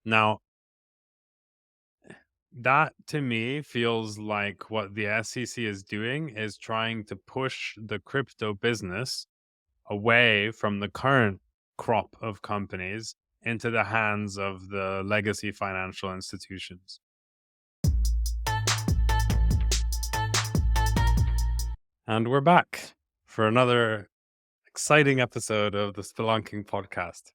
Now, that to me feels like what the SEC is doing is trying to push the crypto business away from the current crop of companies into the hands of the legacy financial institutions. And we're back for another exciting episode of the Spelunking podcast.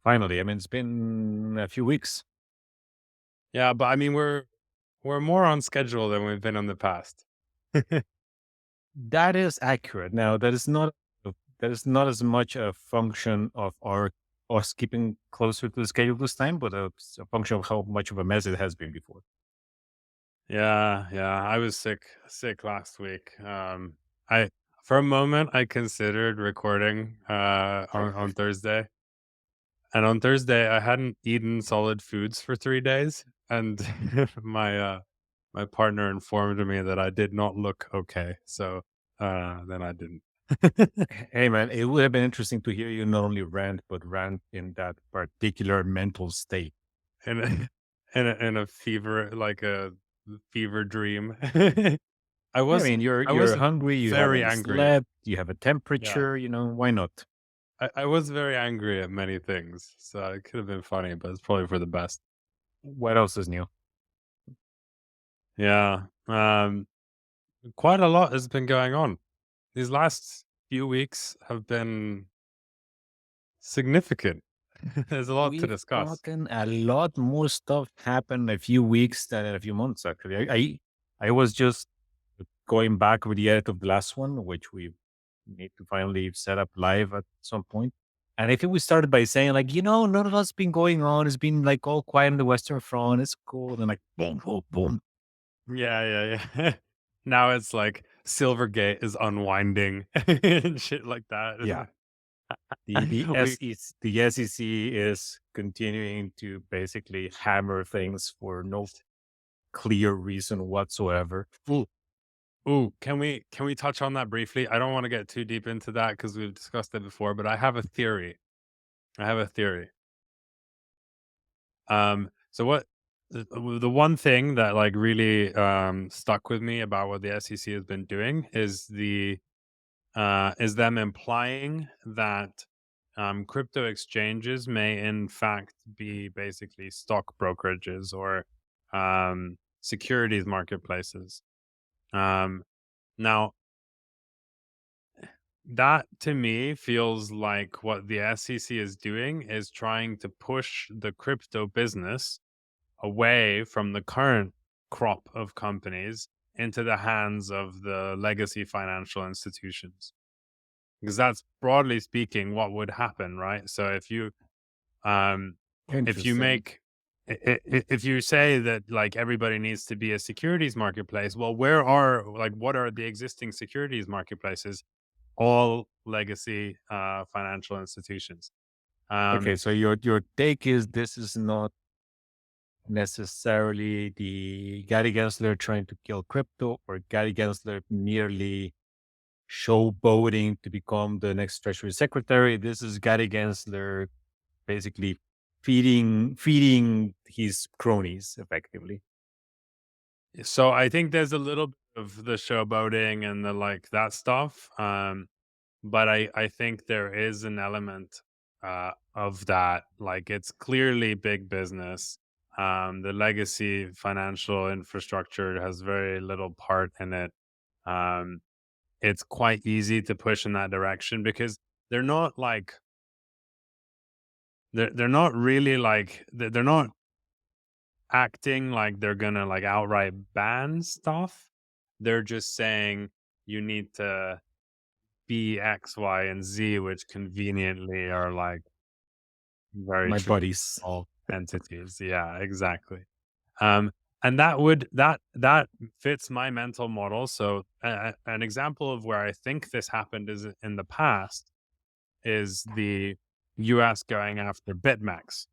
Finally, I mean, it's been a few weeks. Yeah, but I mean we're more on schedule than we've been in the past. That is accurate. Now, that is not as much a function of our us keeping closer to the schedule this time, but a function of how much of a mess it has been before. Yeah. I was sick last week. I for a moment I considered recording on Thursday. And on Thursday I hadn't eaten solid foods for 3 days and my partner informed me that I did not look okay. So then I didn't. Hey, man, it would have been interesting to hear you not only rant, but rant in that particular mental state. in a in a fever like a fever dream. I Yeah, I was mean, I you're was hungry, you very haven't angry. slept, you have a Yeah. temperature, why not? I was very angry at many things, so it could have been funny, but it's probably for the best. What else is new? Yeah. Quite a lot has been going on. These last few weeks have been significant. There's a lot to We've discuss. gotten a lot more stuff happen in a few weeks than in a few months, actually. I was just going back with the edit of the last one, which we need to finally set up live at some point. And I think we started by saying, like, none of us been going on. It's been like all quiet on the Western Front. It's cool. And like, boom, boom, boom. Yeah. Now it's like Silvergate is unwinding and shit like Yeah. that. We The SEC is continuing to basically hammer things for no clear reason whatsoever. Ooh, can we touch on that briefly? I don't want to get too deep into that because we've discussed it before, but I have a theory. I have a theory. So what the one thing that like really stuck with me about what the SEC has been doing is them implying that crypto exchanges may in fact be basically stock brokerages or securities marketplaces. Um, Now that to me feels like what the SEC is doing is trying to push the crypto business away from the current crop of companies into the hands of the legacy financial institutions. Because that's broadly speaking what would happen, right? So um if you Interesting. make if you say that like everybody needs to be a securities marketplace, well, where are like what are the existing securities marketplaces? All legacy financial institutions. Okay, Um, so your take is this is not necessarily the Gary Gensler trying to kill crypto or Gary Gensler merely showboating to become the next Treasury Secretary. This is Gary Gensler basically feeding his cronies effectively. so I think there's a little bit of the showboating and the like that stuff. But I think there is an element of that. Like it's clearly big business. The legacy financial infrastructure has very little part in it. Um, it's quite easy to push in that direction because they're not like they're not really like they're not acting like they're gonna like outright ban stuff. They're just saying you need to be X, Y, and Z, which conveniently are like very My buddies. traditional entities. Yeah, exactly. Um, and that fits my mental model. So an example of where I think this happened is in the past is the US going after BitMEX,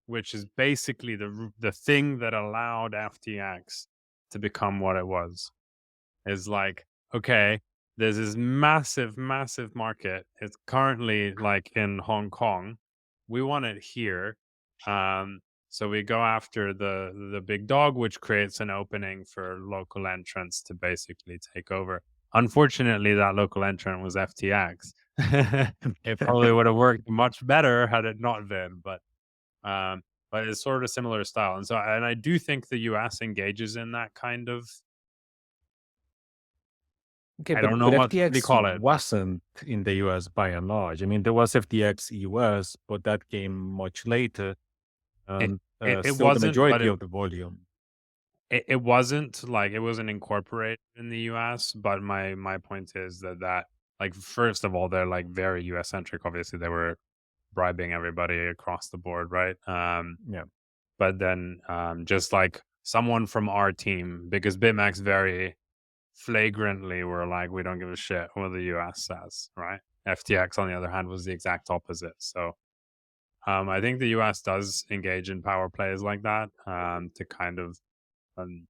which is basically the thing that allowed FTX to become what it was. Is like, okay, there's this massive market. It's currently like in Hong Kong. We want it here. So we go after the big dog, which creates an opening for local entrants to basically take over. Unfortunately, that local entrant was FTX. It probably would have worked much better had it not been, um, but it's sort of similar style. And so, and I do think the US engages in that kind of, Okay, I don't know but what do you FTX call it, but wasn't in the US by and large. I mean, there was FTX US, but that came much later, it and it still the wasn't, but majority of the volume. it wasn't like it wasn't incorporated in the US. But my point is that like first of all, they're like very US centric. Obviously, they were bribing everybody across the board, right? Yeah. But then just like someone from our team, because Bitmax very flagrantly were like, we don't give a shit what the US says, right? FTX, on the other hand, was the exact opposite. So I think the US does engage in power plays like that to kind of um,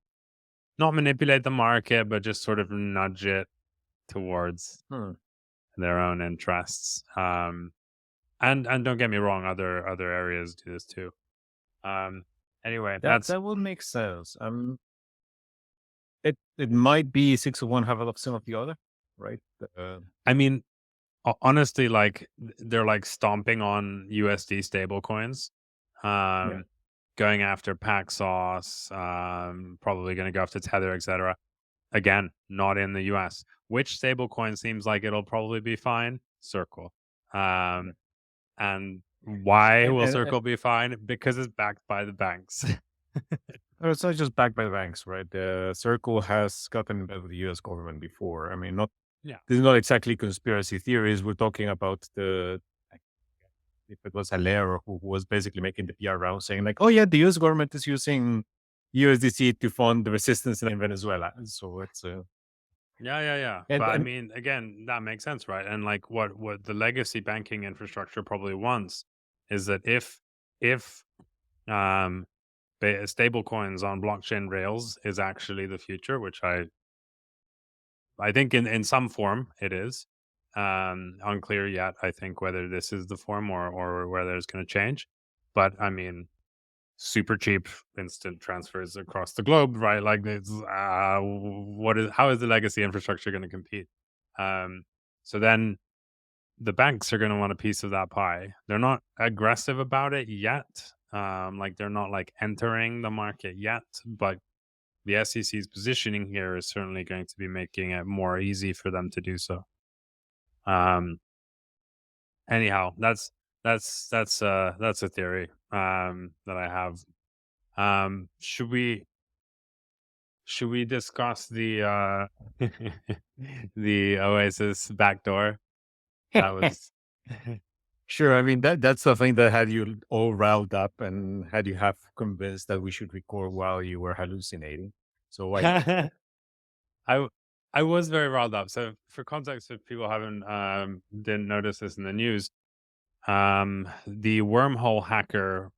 not manipulate the market, but just sort of nudge it towards Hmm. their own interests. And don't get me wrong, other areas do this too. Um, anyway, that's That would make sense. It might be 6 of one, half of some of the other, right? I mean, honestly, like they're like stomping on USD stable coins, Yeah. um, going after Paxos, probably going to go after Tether, etc. Again, not in the US. Which stable coin seems like it'll probably be fine? Circle. Yeah. Um, and why And, will and Circle be fine? Because it's backed by the banks. it's not just backed by the banks, right? The Circle has gotten involved with the US government before. I mean, not Yeah. this is not exactly conspiracy theories. We're talking about if it was Hilaire who was basically making the PR round saying like, oh yeah, the US government is using USDC to fund the resistance in Venezuela. So it's Yeah. But I and mean, again, that makes sense, right? And like what the legacy banking infrastructure probably wants is that if um stable coins on blockchain rails is actually the future, which I think in some form it is. Unclear yet, I think, whether this is the form or whether it's going to change. But I mean, super cheap instant transfers across the globe, right? Like, it's what is how is the legacy infrastructure going to compete? Um, so then the banks are going to want a piece of that pie. They're not aggressive about it yet. Like they're not like entering the market yet, but the SEC's positioning here is certainly going to be making it more easy for them to do so. Um, anyhow, that's a theory that I have. Should we discuss the the Oasis backdoor? That was sure. I mean that's the thing that had you all riled up and had you have convinced that we should record while you were hallucinating. So why not? I w- I was very riled up. So for context, if people haven't didn't notice this in the news, the wormhole hacker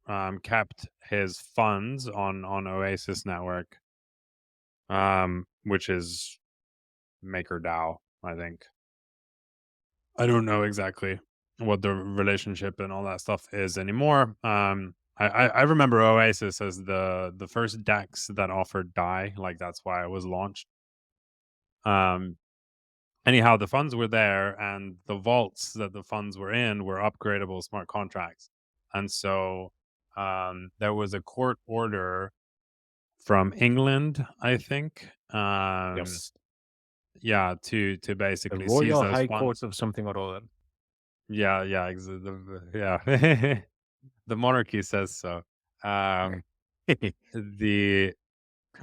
kept his funds on Oasis network, which is MakerDAO, I think. I don't know exactly what the relationship and all that stuff is anymore. I remember Oasis as the first DEX that offered DAI, like that's why it was launched. Um, anyhow, the funds were there, and the vaults that the funds were in were upgradable smart contracts, and so there was a court order from England, I think. Yes. Yeah, to The basically seize Royal those High Courts funds. of something or other. Yeah. The monarchy says so. Um, the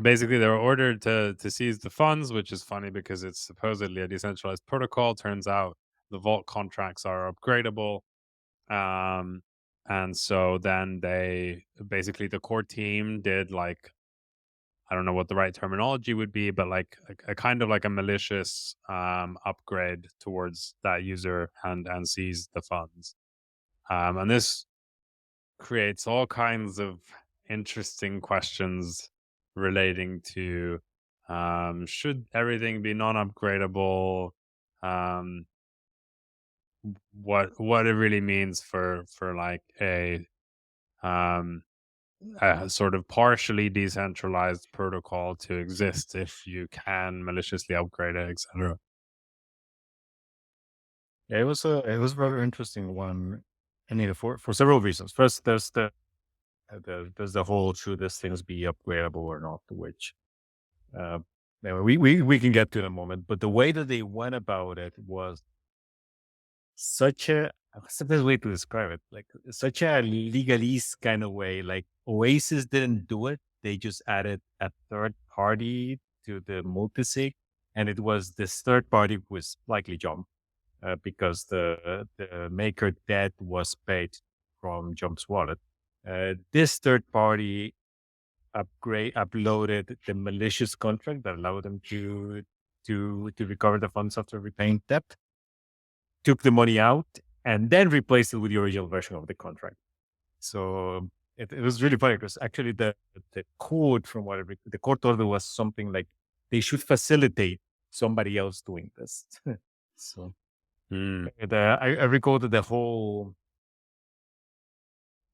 basically they were ordered to seize the funds, which is funny because it's supposedly a decentralized protocol. Turns out the vault contracts are upgradable. Um, and so then they basically the core team did like I don't know what the right terminology would be, but like a kind of like a malicious upgrade towards that user and seize the funds. And this creates all kinds of interesting questions relating to should everything be non-upgradable, um, what it really means for like a um, a sort of partially decentralized protocol to exist if you can maliciously upgrade it, etc. Yeah, it was a very interesting one. I mean, for several reasons. First, there's the whole should these things be upgradable or not, which uh, anyway, we can get to in a moment. But the way that they went about it was such a what's the best way to describe it? Like such a legalese kind of way. Like Oasis didn't do it; they just added a third party to the multisig, and it was this third party was likely Jump because the maker debt was paid from Jump's wallet. This third party uploaded the malicious contract that allowed them to recover the funds after repaying debt, took the money out, and then replaced it with the original version of the contract. So it was really funny because actually the code from what the court order was something like they should facilitate somebody else doing this. So Mm. I recall that the whole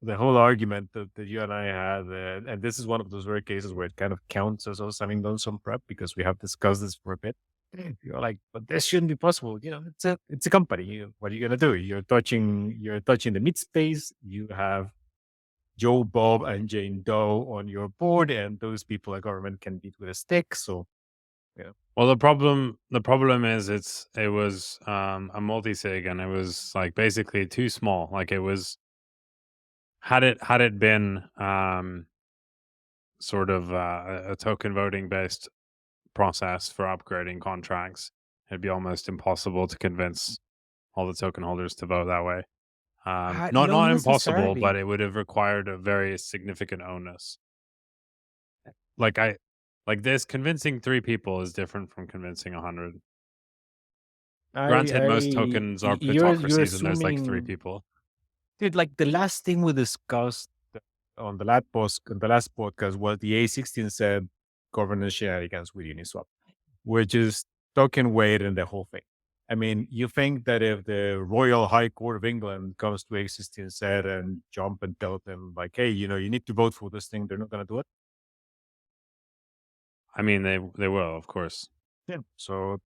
argument that you and I had, and this is one of those rare cases where it kind of counts as us having done some prep because we have discussed this for a bit. You're like, but this shouldn't be possible. You know, it's a company. What are you gonna do? You're touching the mid space. You have Joe, Bob, and Jane Doe on your board, and those people a government can beat with a stick. So yeah, Well, the problem is it was a multi-sig, and it was like basically too small. Like it was had it been sort of a token voting based process for upgrading contracts, it'd be almost impossible to convince all the token holders to vote that way. Not not impossible, but necessarily. it would have required a very significant onus. Like I like this convincing 3 people is different from convincing 100. Granted, most tokens are You're plutocracies and there's like 3 assuming. people. Dude, like the last thing we discussed on the last podcast was the A16 said governance shenanigans with Uniswap, which is token weight and the whole thing. I mean, you think that if the Royal High Court of England comes to A16 said and jump and tell them like, hey, you know, you need to vote for this thing, they're not going to do it. I mean, they will, of course. Yeah. So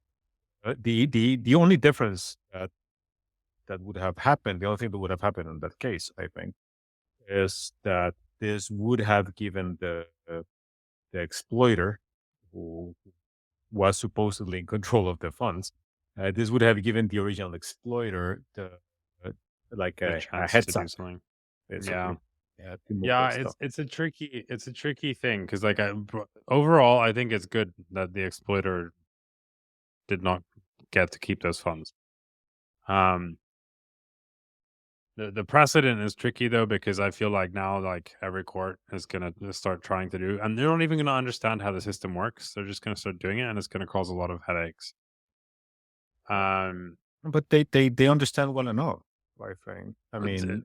the only difference that would have happened, the only thing that would have happened in that case, I think, is that this would have given the exploiter who was supposedly in control of the funds. This would have given the original exploiter uh, like The a chance to heads do up, something. Yeah. basically. Yeah, to move Yeah, that stuff. it's a tricky thing because like overall, I think it's good that the exploiter did not get to keep those funds. Um, the precedent is tricky though because I feel like now like every court is gonna start trying to do, and they're not even gonna understand how the system works. They're just gonna start doing it, and it's gonna cause a lot of headaches. Um, But they understand well enough, I think. I it's, mean,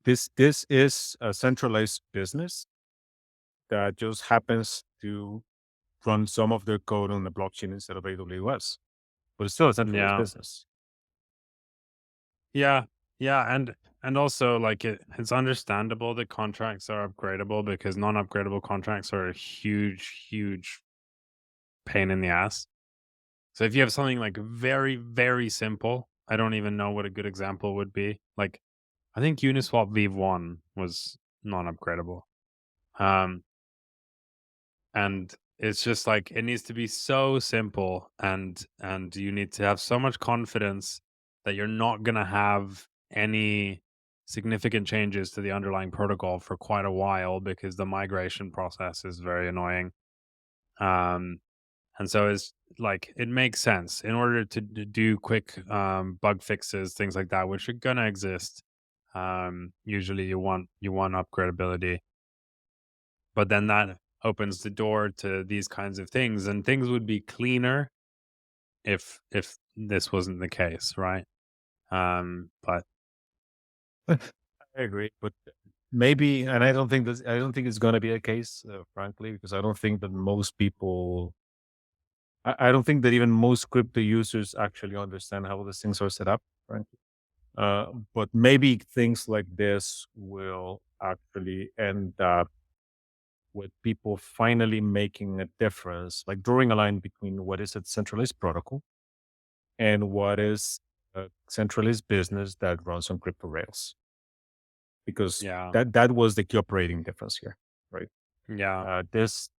this is a centralized business that just happens to run some of their code on the blockchain instead of AWS, but it's still a centralized yeah, business. yeah, yeah, and also like it's understandable that contracts are upgradable because non-upgradable contracts are a huge pain in the ass. So if you have something like very simple, I don't even know what a good example would be. Like I think Uniswap V1 was non-upgradable. Um, and it's just like it needs to be so simple, and you need to have so much confidence that you're not going to have any significant changes to the underlying protocol for quite a while because the migration process is very annoying. Um, and so it's like it makes sense in order to do quick bug fixes, things like that, which are gonna exist. Usually, you want upgradability, but then that opens the door to these kinds of things, and things would be cleaner if this wasn't the case, right? But I agree, but maybe, and I don't think it's going to be a case, frankly, because I don't think that most people, I don't think that even most crypto users actually understand how these things are set up, frankly. But maybe things like this will actually end up with people finally making a difference, like drawing a line between what is a centralized protocol and what is a centralized business that runs on crypto rails, because Yeah. that was the key operating difference here, right? Yeah. This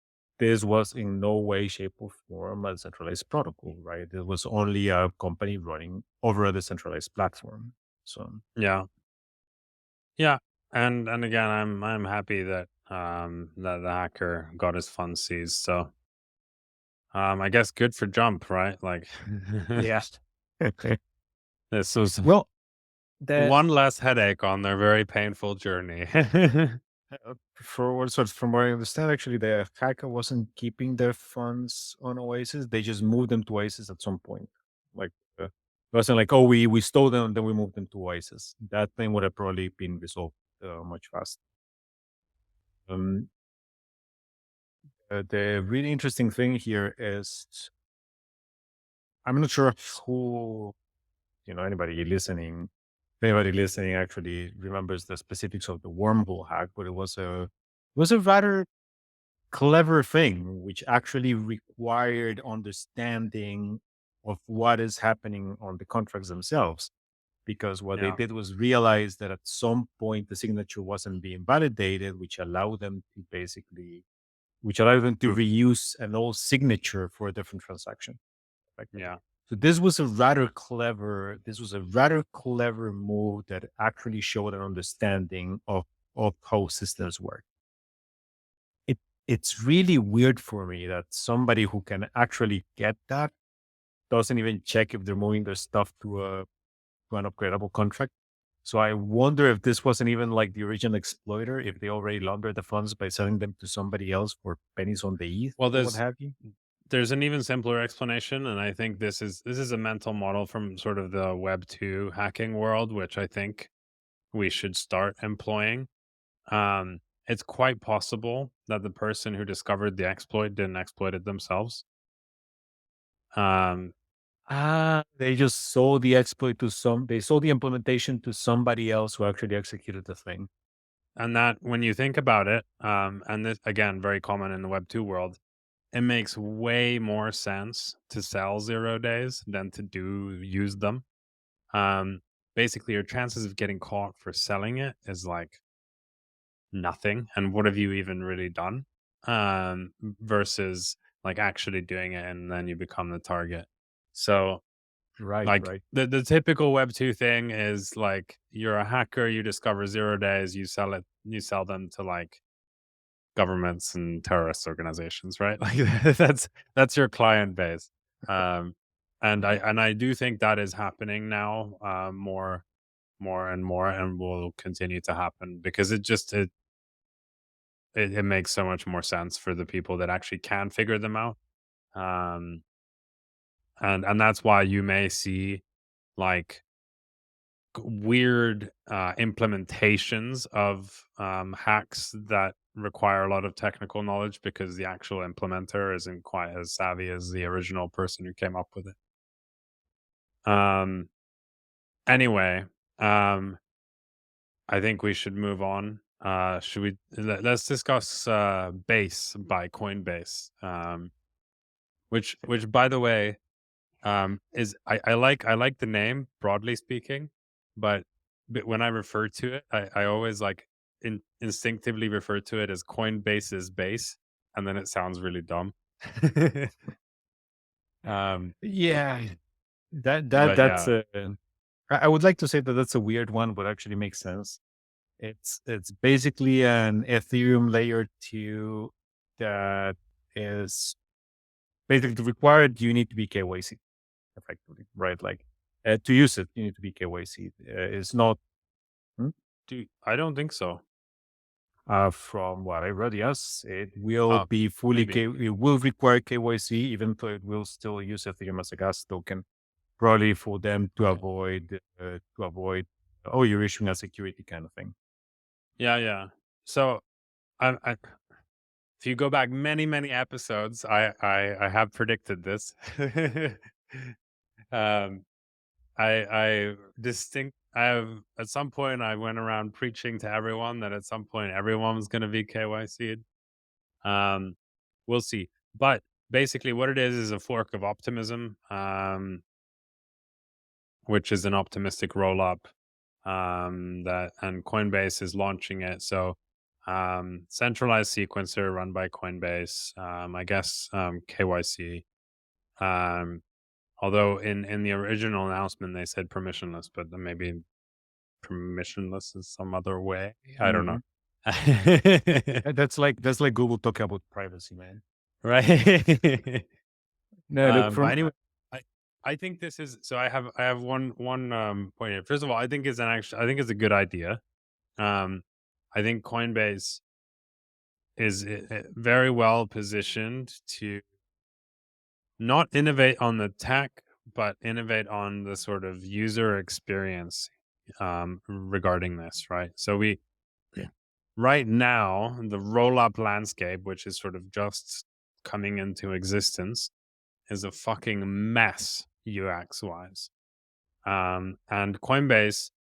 was in no way, shape, or form a centralized protocol, right? It was only a company running over a decentralized platform. So Yeah. Yeah. And again, I'm happy that that the hacker got his funds seized. So I guess good for Jump, right? Like yes. this was Well, the one less headache on their very painful journey. from what I understand, actually, the hacker wasn't keeping their funds on Oasis. They just moved them to Oasis at some point. Like, it wasn't like, oh, we stole them, then we moved them to Oasis. That thing would have probably been resolved much faster. Um, the really interesting thing here is, I'm not sure who, if anybody listening actually remembers the specifics of the wormhole hack, but it was a rather clever thing, which actually required understanding of what is happening on the contracts themselves. Because what they Yeah. did was realize that at some point the signature wasn't being validated, which allowed them to Proof. reuse an old signature for a different transaction, effectively. Yeah. So this was a rather clever move that actually showed an understanding of how systems work. it it's really weird for me that somebody who can actually get that doesn't even check if they're moving their stuff to an upgradable contract. So I wonder if this wasn't even like the original exploiter, if they already laundered the funds by selling them to somebody else for pennies on the ETH Well, or what have you. there's an even simpler explanation, and I think this is a mental model from sort of the Web 2 hacking world, which I think we should start employing. It's quite possible that the person who discovered the exploit didn't exploit it themselves. Um, They just sold the exploit they sold the implementation to somebody else who actually executed the thing. and that when you think about it, and this again, very common in the Web 2 world, it makes way more sense to sell 0 days than to use them. Um, Basically, your chances of getting caught for selling it is like nothing. And what have you even really done? Versus like actually doing it and then you become the target. So Right, like right. the typical Web 2 thing is like you're a hacker, you discover 0 days, you sell them to like governments and terrorist organizations, right? Like that's your client base. Um and I do think that is happening now, more and more, and will continue to happen because it makes so much more sense for the people that actually can figure them out. Um and that's why you may see like weird implementations of hacks that require a lot of technical knowledge because the actual implementer isn't quite as savvy as the original person who came up with it. Um, anyway, um, I think we should move on. Should we? Let's discuss Base by Coinbase, which by the way, is I like the name broadly speaking, but when I refer to it, I always like instinctively refer to it as Coinbase's base, and then it sounds really dumb. um, Yeah, but that's yeah, a. I would like to say that that's a weird one, but actually makes sense. It's basically an Ethereum layer two that is basically required. You need to be KYC effectively, right? Like to use it, you need to be KYC. It's not. Hmm? I don't think so. From what I read, yes, it will Oh, be fully maybe. It will require KYC, even though it will still use Ethereum as a gas token, probably for them to Okay. avoid, oh, you're issuing a security kind of thing. Yeah, yeah. So I if you go back many many episodes, I have predicted this. um, I at some point I went around preaching to everyone that at some point everyone was going to be KYC'd. Um, we'll see. But basically, what it is a fork of optimism, which is an optimistic roll up. That and Coinbase is launching it. So centralized sequencer run by Coinbase. I guess KYC. Um, although in the original announcement they said permissionless, but then maybe permissionless is some other way. I don't know. Mhm. That's like Google talking about privacy, man. Right. No, look But from anyway, I I think this is so. I have one point here. First of all, I think it's a good idea. Um, I think Coinbase is very well positioned to not innovate on the tech, but innovate on the sort of user experience regarding this, right? So we right now the roll up landscape, which is sort of just coming into existence, is a fucking mess UX wise. And Coinbase,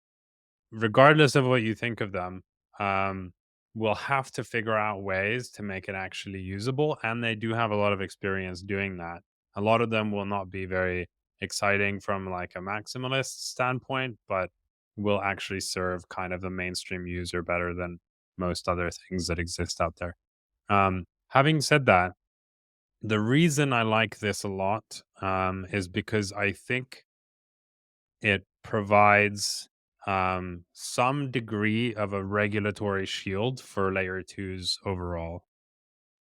regardless of what you think of them, um, will have to figure out ways to make it actually usable. And they do have a lot of experience doing that. A lot of them will not be very exciting from like a maximalist standpoint, but will actually serve kind of the mainstream user better than most other things that exist out there. Having said that, the reason I like this a lot is because I think it provides some degree of a regulatory shield for layer twos overall.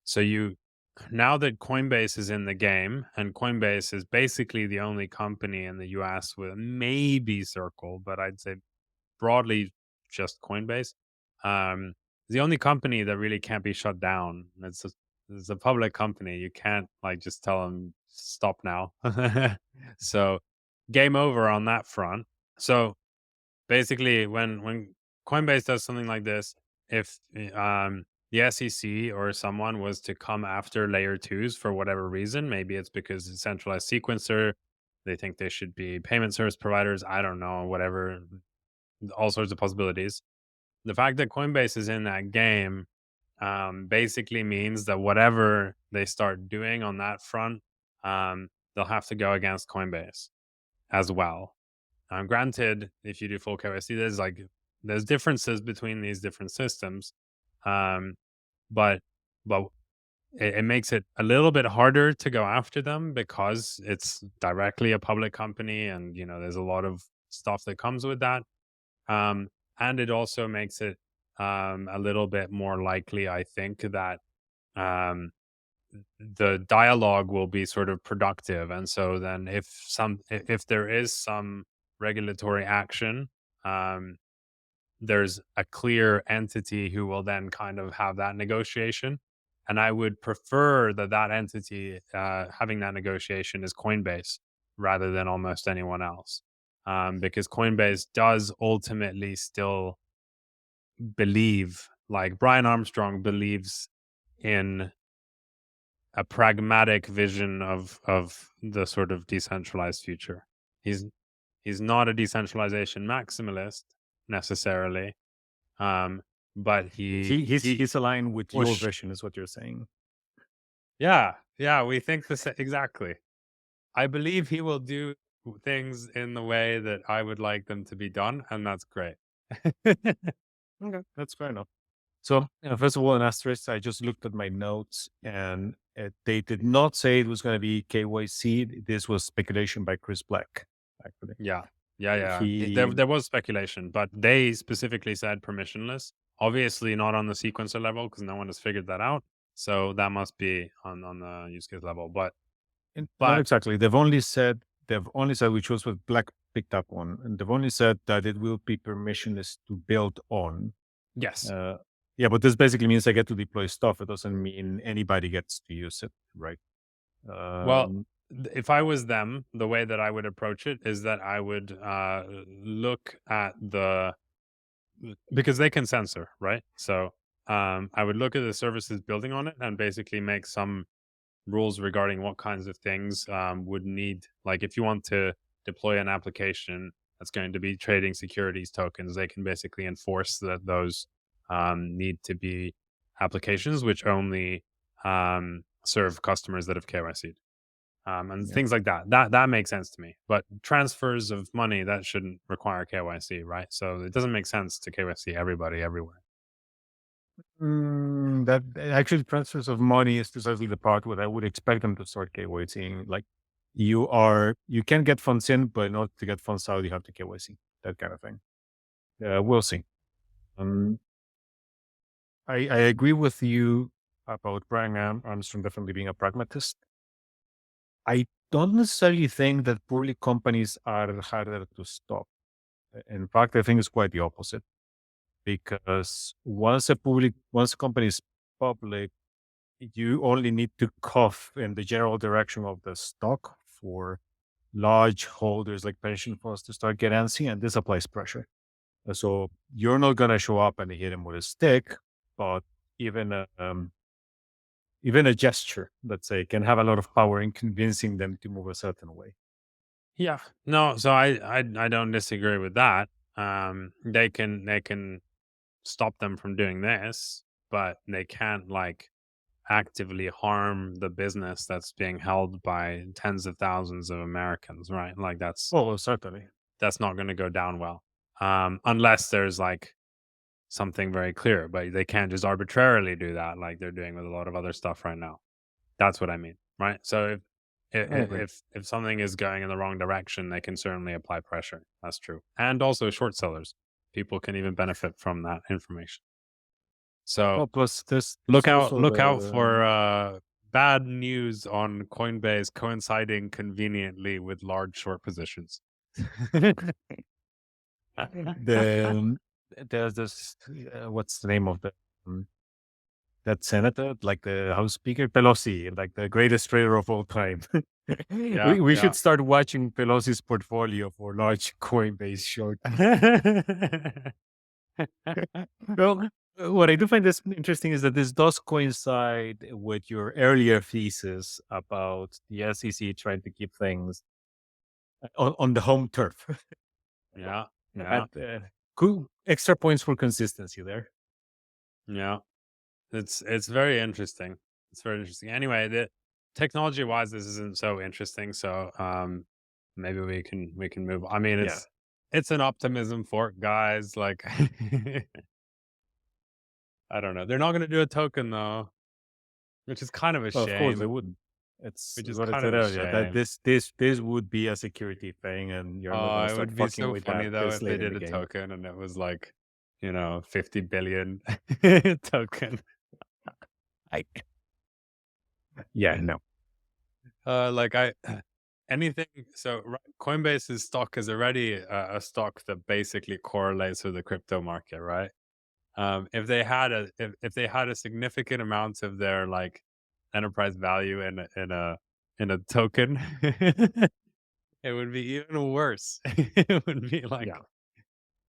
So you now that Coinbase is in the game, and Coinbase is basically the only company in the US with maybe Circle, but I'd say broadly just Coinbase. Um, the only company that really can't be shut down. It's a public company. You can't like just tell them stop now. So game over on that front. So basically, when Coinbase does something like this, if the SEC or someone was to come after layer twos for whatever reason, maybe it's because it's centralized sequencer, they think they should be payment service providers. I don't know, whatever, all sorts of possibilities. The fact that Coinbase is in that game basically means that whatever they start doing on that front, they'll have to go against Coinbase as well. Granted, if you do full KYC, there's differences between these different systems, um, but but it makes it a little bit harder to go after them because it's directly a public company, and there's a lot of stuff that comes with that. Um, and it also makes it a little bit more likely, I think, that um, the dialogue will be sort of productive. And so then, if there is some regulatory action, um, there's a clear entity who will then kind of have that negotiation. And I would prefer that that entity having that negotiation is Coinbase rather than almost anyone else, because Coinbase does ultimately still believe, like Brian Armstrong believes in a pragmatic vision of the sort of decentralized future. He's he's not a decentralization maximalist necessarily, um, but he he's aligned with your push. vision, is what you're saying. Yeah, yeah, we think exactly. I believe he will do things in the way that I would like them to be done, and that's great. Okay, that's fair enough. So, first of all, an asterisk, I just looked at my notes and they did not say it was going to be KYC. This was speculation by Chris Black, actually. Yeah. Yeah, yeah. He, There was speculation, but they specifically said permissionless. Obviously not on the sequencer level because no one has figured that out. So that must be on the use case level. not But exactly. They've only said, which was what Black picked up on, and they've only said that it will be permissionless to build on. yes. Uh, yeah, but this basically means I get to deploy stuff. It doesn't mean anybody gets to use it, right? Well, Um, if I was them, the way that I would approach it is that I would look at because they can censor, right? So I would look at the services building on it and basically make some rules regarding what kinds of things would need, like if you want to deploy an application that's going to be trading securities tokens, they can basically enforce that those need to be applications which only serve customers that have KYC'd. And Yeah. things like that. That makes sense to me. But transfers of money that shouldn't require KYC, right? So it doesn't make sense to KYC everybody everywhere. That actually transfers of money is precisely the part where I would expect them to start KYCing. Like you can get funds in, but in order to get funds out, you have to KYC, that kind of thing. We'll see. Um, I agree with you about Brian Armstrong definitely being a pragmatist. I don't necessarily think that public companies are harder to stop. In fact, I think it's quite the opposite because once a company is public, you only need to cough in the general direction of the stock for large holders like pension funds to start getting antsy, and this applies pressure. So you're not gonna show up and hit them with a stick, but even a even a gesture, let's say, can have a lot of power in convincing them to move a certain way. Yeah. No, so I don't disagree with that. They can stop them from doing this, but they can't like actively harm the business that's being held by tens of thousands of Americans, right? Like Oh, certainly. that's not going to go down well. Unless there's like something very clear, but they can't just arbitrarily do that like they're doing with a lot of other stuff right now. That's what I mean, right? So I agree. if something is going in the wrong direction, they can certainly apply pressure. That's true. And also short sellers. People can even benefit from that information. So Well, plus there's also look out the for bad news on Coinbase coinciding conveniently with large short positions. the there's this what's the name of the um, that senator, like the House Speaker Pelosi, like the greatest trader of all time. Yeah, We yeah. should start watching Pelosi's portfolio for large Coinbase short. Well, what I do find this interesting is that this does coincide with your earlier thesis about the SEC trying to keep things on the home turf. Yeah, yeah, And cool extra points for consistency there. yeah. It's very interesting. It's very interesting. Anyway, the technology wise, this isn't so interesting. So maybe we can move. I mean, Yeah. it's an optimism fork, guys. Like I don't know. They're not gonna do a token though, which is kind of a Well, of course they shame. wouldn't. It's Which is what I kind said of a earlier, that shame. this would be a security thing, and you're not going to It start would be fucking so with funny that though this if they late in did the a game. token and it was like, 50 billion token. I Yeah, no. Like I anything. So Coinbase's stock is already a stock that basically correlates with the crypto market, right? If they had if they had a significant amount of their like enterprise value in a token, it would be even worse. It would be Yeah. like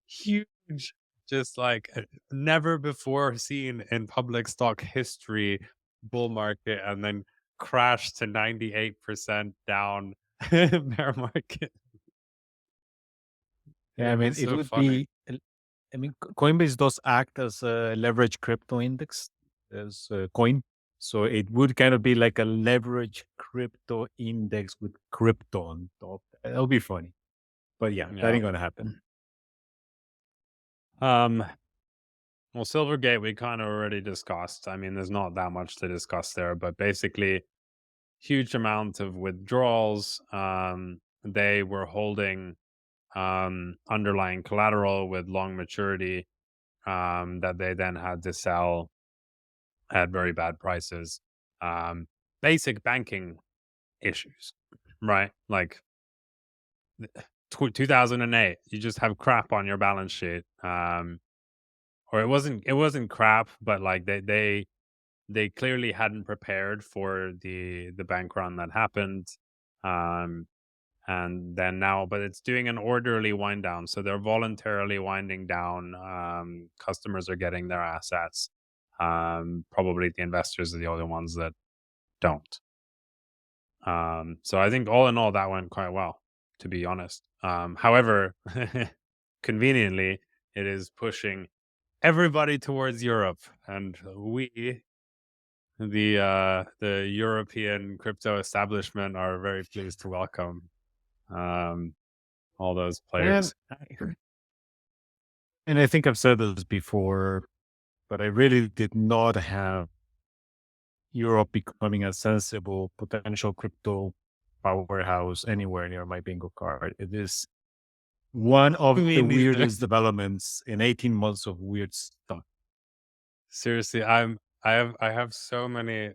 huge, just like never before seen in public stock history bull market, and then crash to 98% down bear market. It Yeah, I would be mean, it so would funny. be I mean, Coinbase does act as a leverage crypto index as a coin. So it would kind of be like a leverage crypto index with crypto on top. That'll be funny. But yeah, that Yeah. ain't gonna happen. Um, well, Silvergate, we kind of already discussed. I mean, there's not that much to discuss there, but basically, huge amount of withdrawals. They were holding underlying collateral with long maturity that they then had to sell at very bad prices. Um, Basic banking issues, right? Like 2008, you just have crap on your balance sheet. Or it wasn't crap, but like they clearly hadn't prepared for the bank run that happened. Um, and then now, but it's doing an orderly wind down, so they're voluntarily winding down. Customers are getting their assets. Probably the investors are the only ones that don't. So I think all in all that went quite well. to be honest. However, conveniently, it is pushing everybody towards Europe, and the European crypto establishment, are very pleased to welcome um, all those And players. and I think I've said this before, but I really did not have Europe becoming a sensible potential crypto powerhouse anywhere near my bingo card. It is one of Me the neither. weirdest developments in 18 months of weird stuff. Seriously, I have so many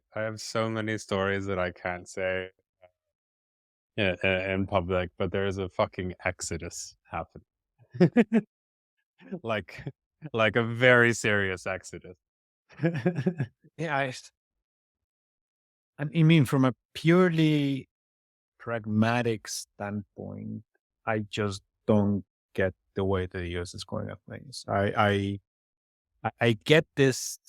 stories that I can't say in public, but there is a fucking exodus happening. like like a very serious exodus. Yeah, I mean, from a purely pragmatic standpoint, I just don't get the way the US is going at things. I get this.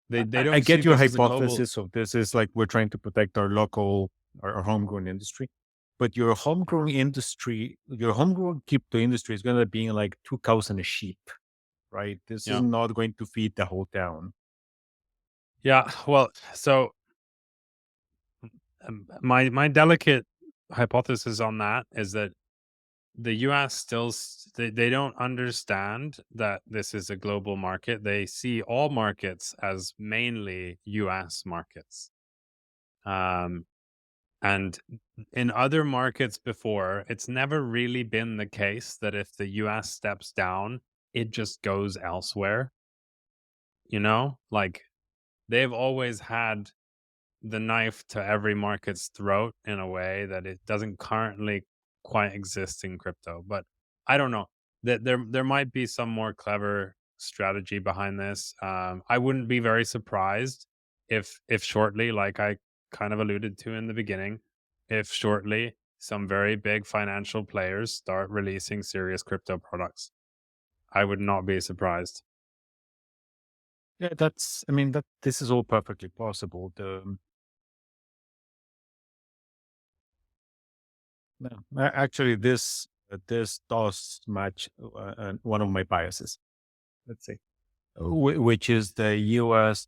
They I don't see get your this as a global. hypothesis of this is like we're trying to protect our local, our homegrown industry, but your homegrown crypto industry is going to be like 2,000 a sheep, right? This is Yeah. not going to feed the whole town. Yeah, well, so my delicate hypothesis on that is that the US still they don't understand that this is a global market. They see all markets as mainly US markets. Um and in other markets before, it's never really been the case that if the US steps down, it just goes elsewhere, you know? Like they've always had the knife to every market's throat in a way that it doesn't currently quite exist in crypto. But I don't know. That there might be some more clever strategy behind this. I wouldn't be very surprised if shortly, like I kind of alluded to in the beginning, if shortly some very big financial players start releasing serious crypto products. I would not be surprised. Yeah, I mean, that this is all perfectly possible. No, actually, this does match one of my biases, let's say, which is the US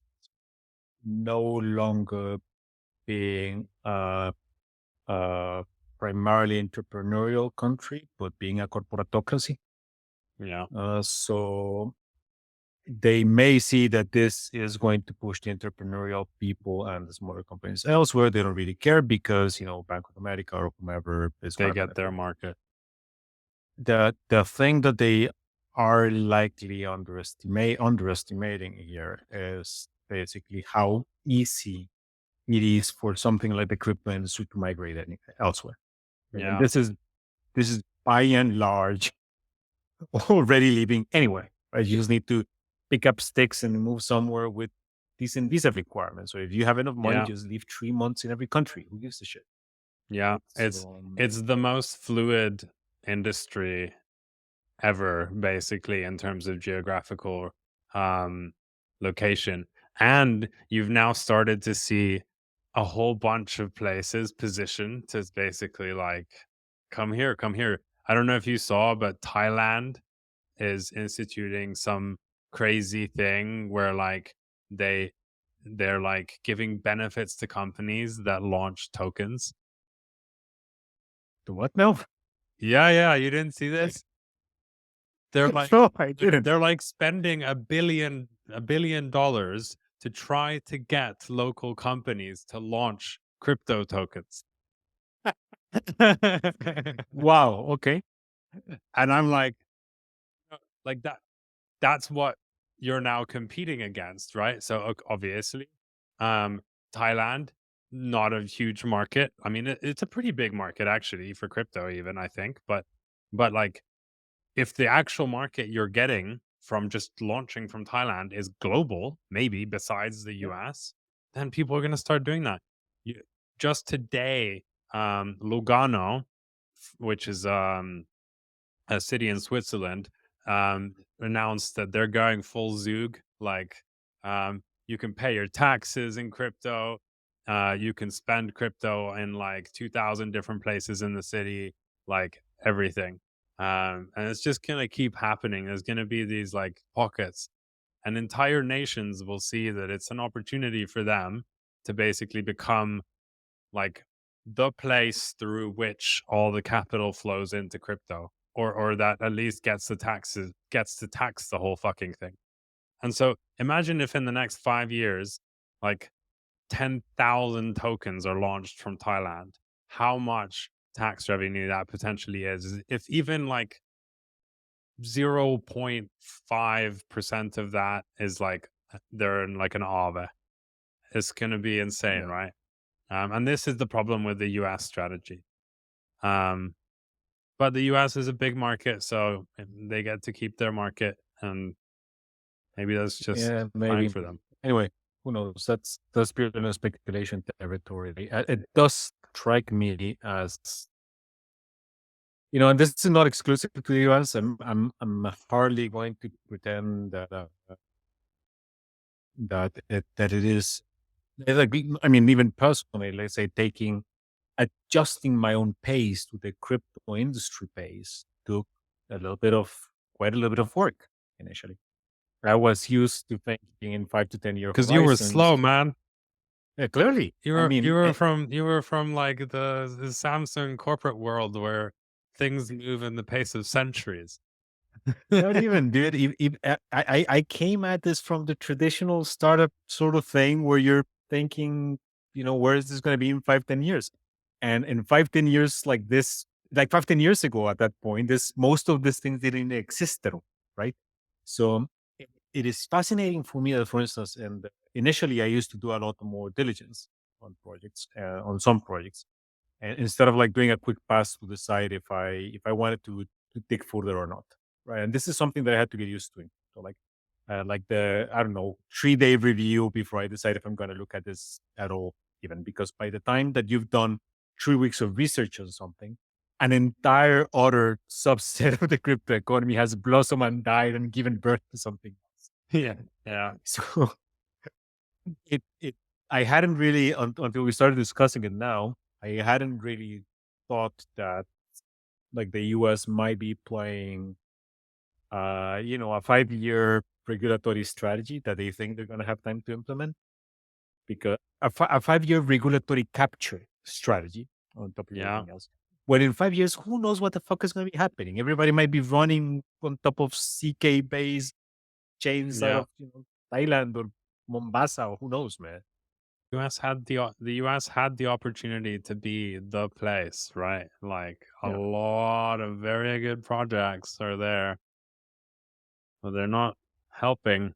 no longer being a primarily entrepreneurial country, but being a corporatocracy. Yeah, So they may see that this is going to push the entrepreneurial people and the smaller companies elsewhere. They don't really care because, Bank of America or whomever is going they to get their benefit. market. The thing that they are likely underestimating here is basically how easy it is for something like the crypto industry to migrate elsewhere. And Yeah, this is by and large already living anywhere. Right? You just need to pick up sticks and move somewhere with decent visa requirements. So if you have enough money, yeah. just live 3 months in every country. Who gives a shit? Yeah, Right? So it's the most fluid industry ever, basically, in terms of geographical um, location. And you've now started to see a whole bunch of places positioned to basically like, come here, come here. I don't know if you saw, but Thailand is instituting some crazy thing where like they they're like giving benefits to companies that launch tokens. the what now? Yeah, yeah, you didn't see this? They're like No, I didn't. they're like spending $1 billion to try to get local companies to launch crypto tokens. Wow. Okay. And I'm like that's what you're now competing against, right? So obviously, um, Thailand, not a huge market. I mean, it's a pretty big market actually for crypto, even I think. But like, if the actual market you're getting from just launching from Thailand is global, maybe besides the Yeah. US, then people are going to start doing that. You, just today, Lugano, which is a city in Switzerland, announced that they're going full Zug. Like, you can pay your taxes in crypto. You can spend crypto in like 2,000 different places in the city, like everything. And it's just going to keep happening. There's going to be these like pockets, and entire nations will see that it's an opportunity for them to basically become like the place through which all the capital flows into crypto, or that at least gets to tax the whole fucking thing. And so imagine if in the next 5 years, like 10,000 tokens are launched from Thailand, how much tax revenue that potentially is. If even like 0.5% of that is like they're in like an AVE, it's going to be insane, Yeah. right? And this is the problem with the US strategy. Um, but the US is a big market, so they get to keep their market, and maybe that's just Yeah, fine maybe. for them. Anyway, who knows? That's purely speculation territory. It does strike me as, and this is not exclusive to the US. I'm hardly going to pretend that it is. Like, I mean, even personally, let's say adjusting my own pace to the crypto industry pace took quite a little bit of work initially. I was used to thinking in 5 to 10 year Because you were horizons. slow, man. Yeah, clearly. I You mean, were from like the Samsung corporate world where things move in the pace of centuries. not even, dude. I came at this from the traditional startup sort of thing where you're thinking, where is this going to be in 5, 10 years? And in 5, 10 years, like 5, 10 years ago at that point, most of these things didn't exist at all, right? So it is fascinating for me that, for instance, and initially I used to do a lot more diligence on some projects, and instead of like doing a quick pass to decide if I wanted to dig further or not, right? And this is something that I had to get used to. So like the, I don't know, 3 day review before I decide if I'm going to look at this at all, even because by the time that you've done 3 weeks of research on something, an entire other subset of the crypto economy has blossomed and died and given birth to something else. Yeah. Yeah. So it I hadn't really, until we started discussing it now, I hadn't really thought that like the US might be playing a 5 year regulatory strategy that they think they're gonna have time to implement. Because a 5 year regulatory capture strategy on top of Yeah. everything else. Well, in 5 years, who knows what the fuck is gonna be happening? Everybody might be running on top of CK based chains out Yeah. of Thailand or Mombasa, or who knows, man. The US had the opportunity to be the place, right? Like a Yeah. lot of very good projects are there, but they're not helping.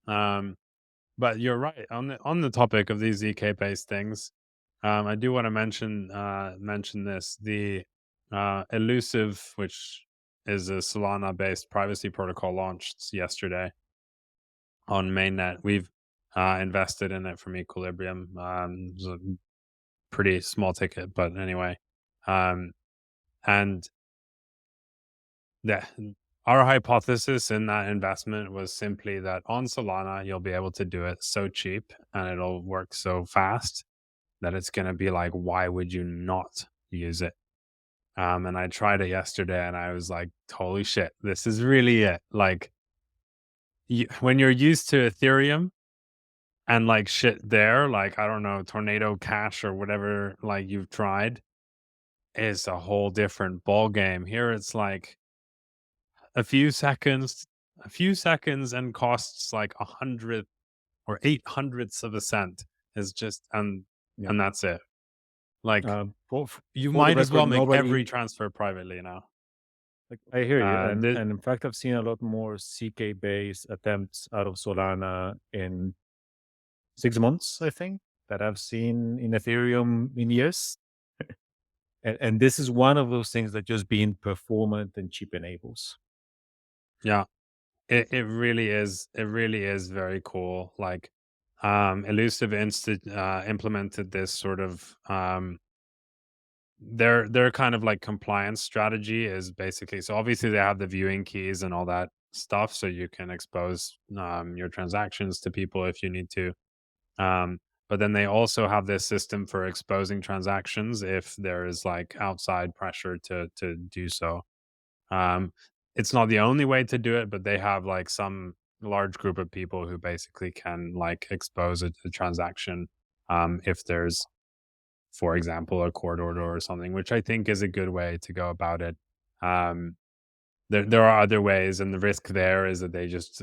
Um, but you're right on the topic of these ZK based things. I do want to mention this the Elusive, which is a Solana based privacy protocol, launched yesterday on mainnet. We've invested in it from Equilibrium. It's a pretty small ticket, but anyway, um, and the our hypothesis in that investment was simply that on Solana you'll be able to do it so cheap and it'll work so fast that it's going to be like, why would you not use it? And I tried it yesterday and I was like, holy shit, this is really it. Like, when you're used to Ethereum and like shit there, like, I don't know, Tornado Cash or whatever, like you've tried, is a whole different ball game. Here it's like a few seconds, and costs like 100 or 800ths of a cent is just, Yeah. and that's it. Like, you For the might as record, well make nobody. every transfer privately now. Like, I hear you, and The and in fact, I've seen a lot more CK based attempts out of Solana in 6 months. I think that I've seen in Ethereum in years, and this is one of those things that just being performant and cheap enables. Yeah, it really is. It really is very cool. Like, implemented this sort of their kind of like compliance strategy is basically, so obviously they have the viewing keys and all that stuff, so you can expose your transactions to people if you need to. Um, but then they also have this system for exposing transactions if there is like outside pressure to do so. Um, it's not the only way to do it, but they have like some large group of people who basically can like expose a transaction if there's, for example, a court order or something, which I think is a good way to go about it. Um, there are other ways, and the risk there is that they just,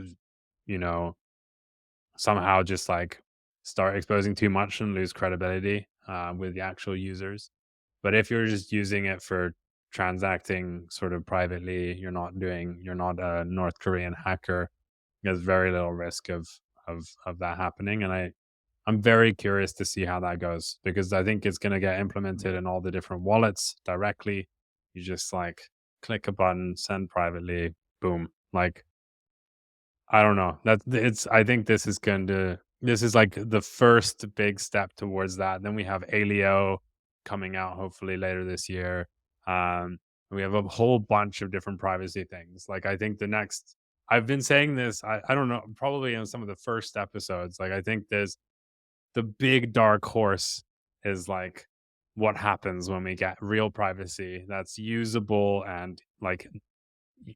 you know, somehow just like start exposing too much and lose credibility with the actual users. But if you're just using it for transacting sort of privately, you're not a North Korean hacker. There's very little risk of that happening, and I'm very curious to see how that goes because I think it's going to get implemented Yeah. in all the different wallets directly. You just like click a button, send privately, boom. Like I don't know. I think this is like the first big step towards that. Then we have Alio coming out hopefully later this year. Um we have a whole bunch of different privacy things. Like I think the next I've been saying this, I don't know, probably in some of the first episodes. Like I think there's the big dark horse is like what happens when we get real privacy that's usable and like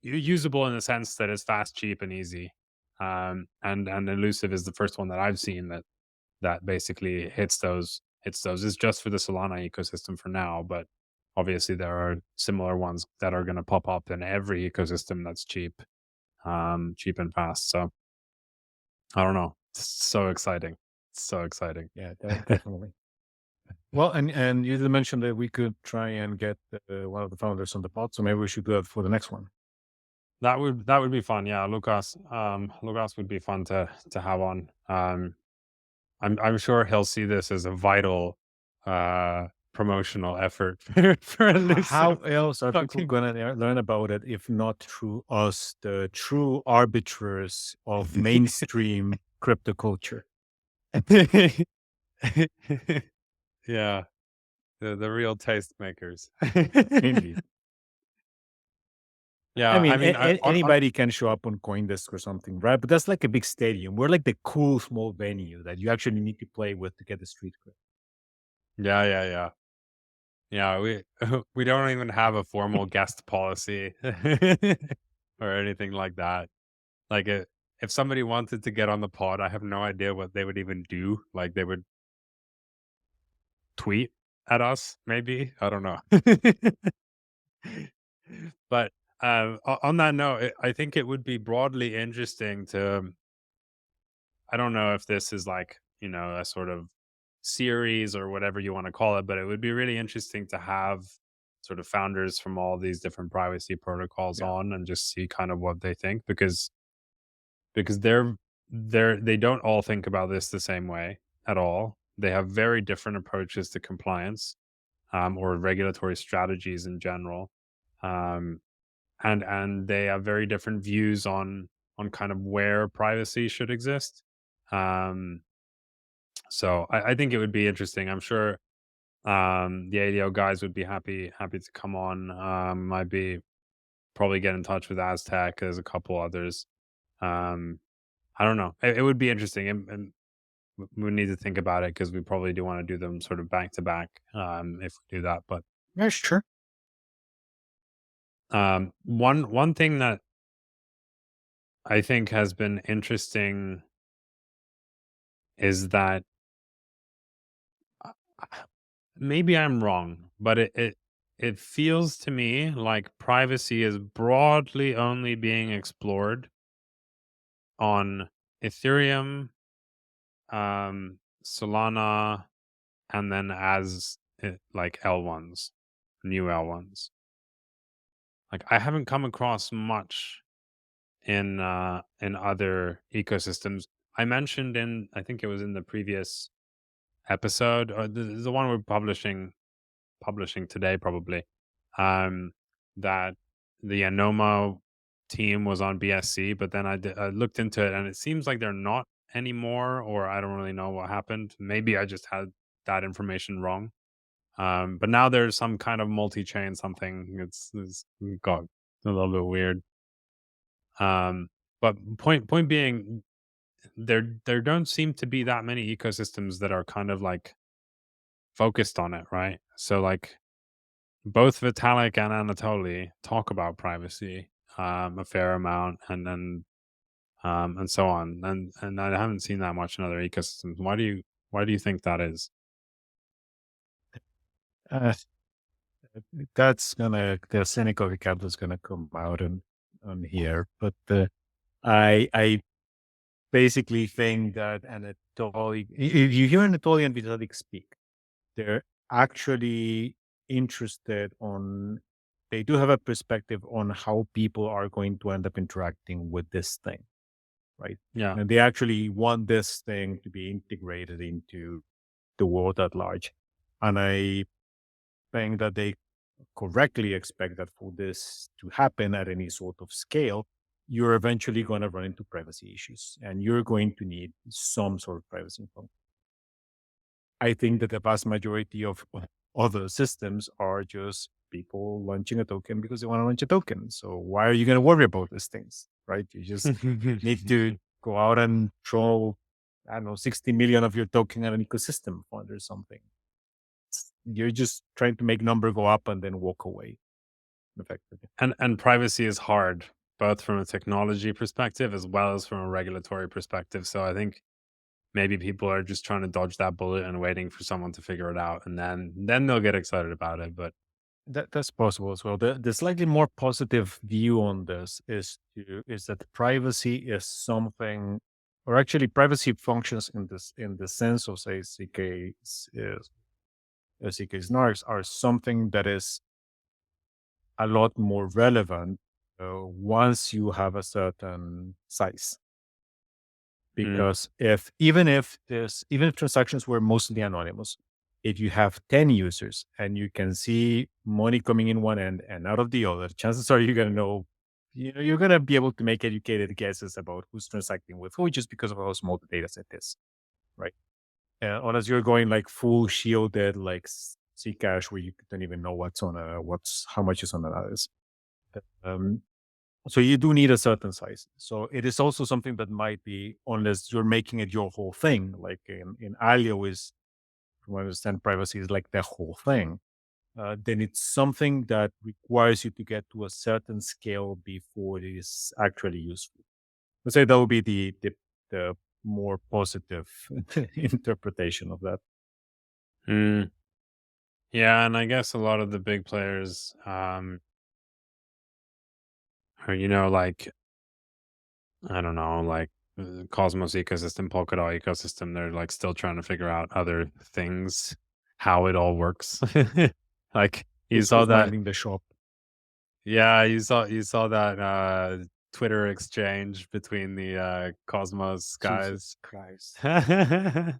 usable in the sense that it's fast, cheap, and easy. And Elusive is the first one that I've seen that basically hits those. It's just for the Solana ecosystem for now, but obviously there are similar ones that are going to pop up in every ecosystem that's cheap, cheap and fast. So I don't know. It's so exciting. It's so exciting. Yeah, definitely. Well, and you did mention that we could try and get one of the founders on the pod, so maybe we should do that for the next one. That would be fun. Yeah, Lucas. Lucas would be fun to have on. I'm sure he'll see this as a vital promotional effort for How Elusive. else are people Fucking going to learn about it if not through us, the true arbiters of mainstream crypto culture? yeah, the real tastemakers. Indeed. I yeah, mean, I mean, on anybody can show up on CoinDesk or something, right? But that's like a big stadium. We're like the cool small venue that you actually need to play with to get the street cred. yeah, yeah, yeah, yeah. We we don't even have a formal guest policy or anything like that. Like if somebody wanted to get on the pod, I have no idea what they would even do. Like they would tweet at us, maybe. I don't know. But on that note, I think it would be broadly interesting to. I don't know if this is like a sort of series or whatever you want to call it, but it would be really interesting to have sort of founders from all these different privacy protocols Yeah. on and just see kind of what they think because they don't all think about this the same way at all. They have very different approaches to compliance or regulatory strategies in general, um, and they have very different views on kind of where privacy should exist. Um, so I think it would be interesting. I'm sure the ADO guys would be happy to come on. Might be probably get in touch with Aztec. There's a couple others. Um, I don't know. It would be interesting, and we need to think about it because we probably do want to do them sort of back to back if we do that. But Yeah, sure. one thing that I think has been interesting is that uh, maybe I'm wrong, but it feels to me like privacy is broadly only being explored on Ethereum, Solana, and then as like L1s, new L1s. Like I haven't come across much in other ecosystems. I mentioned in I think it was in the previous episode or the one we're publishing today probably um that the Anoma team was on BSC, but then I looked into it and it seems like they're not anymore, or I don't really know what happened. Maybe I just had that information wrong. But now there's some kind of multi-chain something. It's got a little bit weird. Um, but point being, there don't seem to be that many ecosystems that are kind of like focused on it, right? So like both Vitalik and Anatoly talk about privacy a fair amount, and so on. And I haven't seen that much in other ecosystems. Why do you think that is? Uh, that's gonna the cynical Ricardo is gonna come out on here, but I basically think that Anatoly, if you hear Anatoly and Vitalik speak, they're actually interested on. They do have a perspective on how people are going to end up interacting with this thing, right? Yeah. And they actually want this thing to be integrated into the world at large. And I think that they correctly expect that for this to happen at any sort of scale, you're eventually going to run into privacy issues and you're going to need some sort of privacy info. I think that the vast majority of other systems are just people launching a token because they want to launch a token. So why are you going to worry about these things, right? You just need to go out and throw, I don't know, 60 million of your token at an ecosystem fund or something. You're just trying to make number go up and then walk away effectively. And privacy is hard, both from a technology perspective as well as from a regulatory perspective. So I think maybe people are just trying to dodge that bullet and waiting for someone to figure it out, and then they'll get excited about it. But That's possible as well. The slightly more positive view on this is that privacy is something, or actually privacy functions in the sense of say CK snarks are something that is a lot more relevant once you have a certain size. mm, Because even if transactions were mostly anonymous, if you have 10 users and you can see money coming in one end and out of the other, chances are you're gonna know, you're gonna be able to make educated guesses about who's transacting with who just because of how small the data set is, right? Unless you're going like full shielded, like Zcash, where you don't even know what's how much is on others. Um, so you do need a certain size. So it is also something that might be, unless you're making it your whole thing, like in Alio is, from what I understand, privacy is like the whole thing. Then it's something that requires you to get to a certain scale before it is actually useful. Let's say that would be the more positive interpretation of that. mm, yeah, and I guess a lot of the big players, are like I don't know, like Cosmos ecosystem, Polkadot ecosystem. They're like still trying to figure out other things, how it all works. Like you Who's saw who's that, minding the shop? yeah, you saw that Twitter exchange between the Cosmos guys. Jesus Christ. Oh,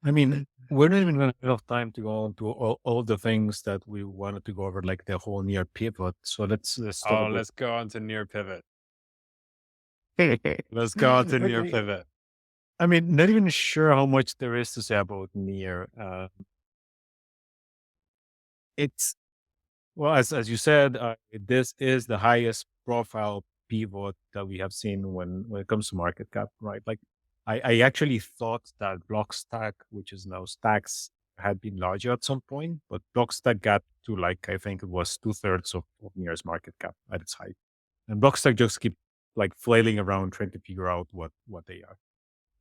I mean, we're not even going to have enough time to go into all the things that we wanted to go over, like the whole near pivot. So let's talk about. let's go on to near pivot. Okay. Let's go on to near pivot. I mean, not even sure how much there is to say about near. It's well, as you said, this is the highest profile pivot that we have seen when it comes to market cap, right? Like, I actually thought that Blockstack, which is now Stacks, had been larger at some point, but Blockstack got to like I think it was 2/3 of Near's market cap at its height, and Blockstack just keep like flailing around trying to figure out what they are.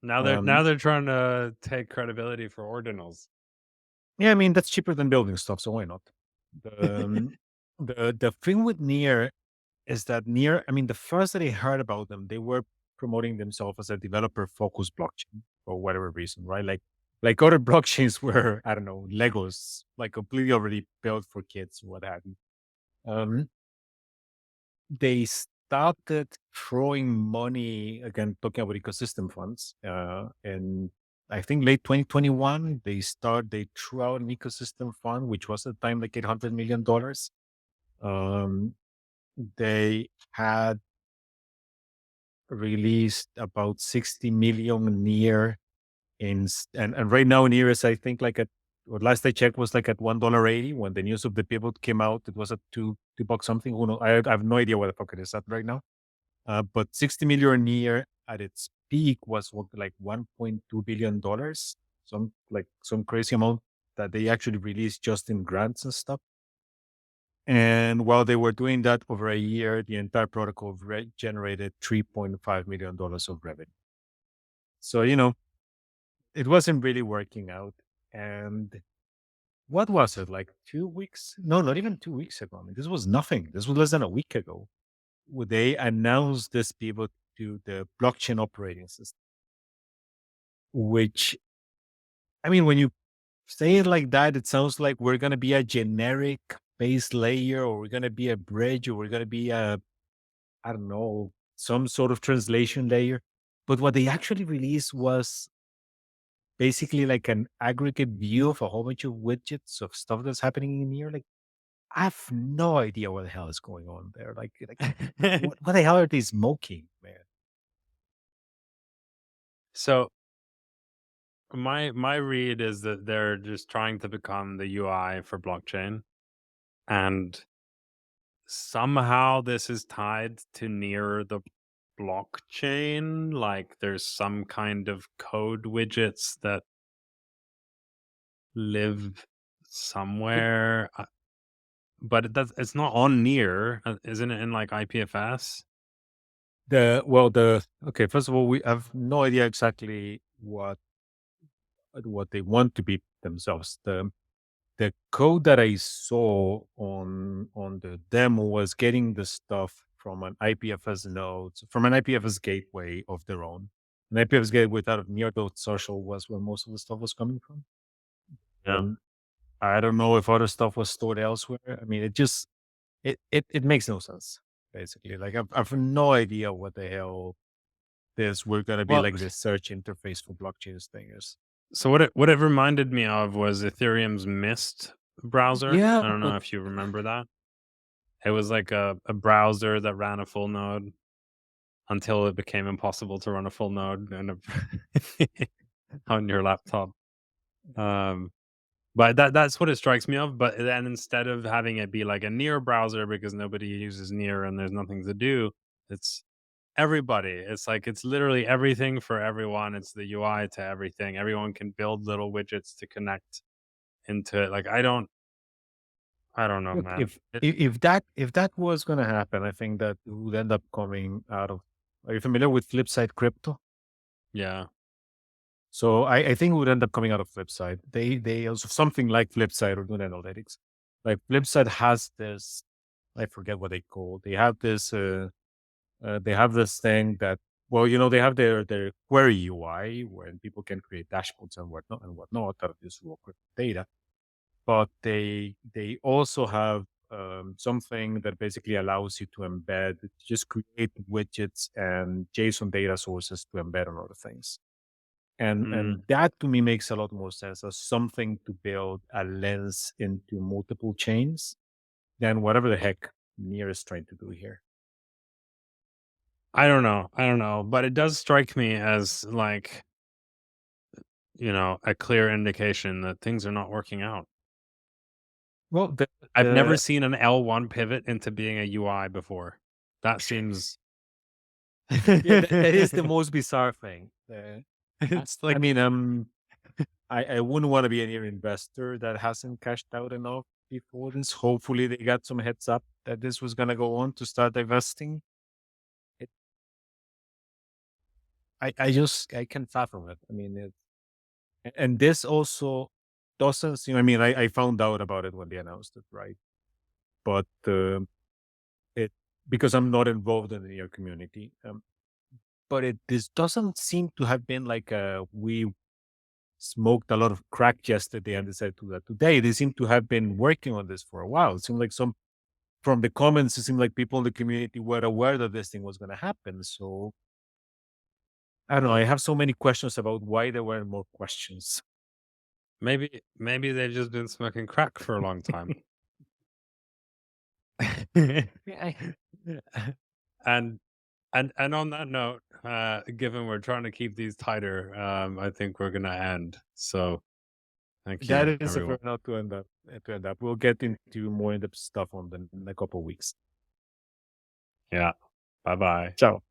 Now they're trying to take credibility for ordinals. Yeah, I mean that's cheaper than building stuff, so why not? The the thing with Near is that Near, I mean, the first that I heard about them, they were promoting themselves as a developer focused blockchain for whatever reason, right? Like other blockchains were, I don't know, Legos, like completely already built for kids, what have you. Um, they started throwing money again, talking about ecosystem funds, and I think late 2021 they threw out an ecosystem fund, which was at the time like $800 million. Um, they had released about 60 million near and right now near is I think like at or last I checked was like at $1.80 when the news of the pivot came out. It was at two bucks something. Who knows? I have no idea what the fuck it is at right now. But 60 million near at its peak was what, like $1.2 billion, some crazy amount that they actually released just in grants and stuff. And while they were doing that over a year, the entire protocol generated $3.5 million of revenue. So, it wasn't really working out. And what was it, like 2 weeks? No, not even 2 weeks ago. I mean, this was nothing. This was less than a week ago. They announced this pivot to the blockchain operating system, which, I mean, when you say it like that, it sounds like we're going to be a generic base layer, or we're going to be a bridge, or we're going to be I don't know, some sort of translation layer. But what they actually released was basically like an aggregate view of a whole bunch of widgets of stuff that's happening in here. Like, I have no idea what the hell is going on there. Like what the hell are they smoking, man? So my read is that they're just trying to become the UI for blockchain, and somehow this is tied to near the blockchain. Like there's some kind of code widgets that live somewhere, but it's not on near, isn't it? In like IPFS. Okay, first of all, we have no idea exactly what they want to be themselves. The code that I saw on the demo was getting the stuff from an IPFS node, from an IPFS gateway of their own. An IPFS gateway out of near.social was where most of the stuff was coming from. Yeah. I don't know if other stuff was stored elsewhere. I mean, it makes no sense, basically. Like I've no idea what the hell this we're gonna be Well, like this search interface for blockchains thing is. so what it reminded me of was Ethereum's Mist browser. Yeah, I don't know but if you remember that. It was like a browser that ran a full node until it became impossible to run a full node on your laptop. Um, but that's what it strikes me of. But then instead of having it be like a near browser because nobody uses near and there's nothing to do, it's everybody. It's like it's literally everything for everyone. It's the UI to everything. Everyone can build little widgets to connect into it. Like I don't know, look, man. if that was gonna happen, I think that it would end up coming out of. Are you familiar with Flipside Crypto? Yeah. So I think it would end up coming out of Flipside. They also something like Flipside or doing analytics. Like Flipside has this, I forget what they call. They have this thing that, well, they have their query UI where people can create dashboards and whatnot out of this raw crypto data. But they also have something that basically allows you to embed, just create widgets and JSON data sources to embed on other things. And Mm. that to me makes a lot more sense as something to build a lens into multiple chains than whatever the heck Near is trying to do here. I don't know. I don't know. But it does strike me as like, a clear indication that things are not working out. Well, I've never seen an L1 pivot into being a UI before. That seems yeah, that is the most bizarre thing. it's I like mean, I wouldn't want to be any investor that hasn't cashed out enough before this. Hopefully, they got some heads up that this was going to go on to start divesting. It, I can't fathom it. I mean, and this also doesn't seem. I mean, I found out about it when they announced it, right? But it because I'm not involved in the near community. But this doesn't seem to have been like we smoked a lot of crack yesterday and decided to do that today. They seem to have been working on this for a while. It seemed like from the comments, it seemed like people in the community were aware that this thing was going to happen. So I don't know. I have so many questions about why there weren't more questions. maybe they've just been smoking crack for a long time. Yeah, and and on that note, given we're trying to keep these tighter, I think we're gonna end. So thank that you, is a everyone. fair note to end up. To end up, we'll get into more in-depth stuff on them in a couple of weeks. Yeah. Bye bye. Ciao.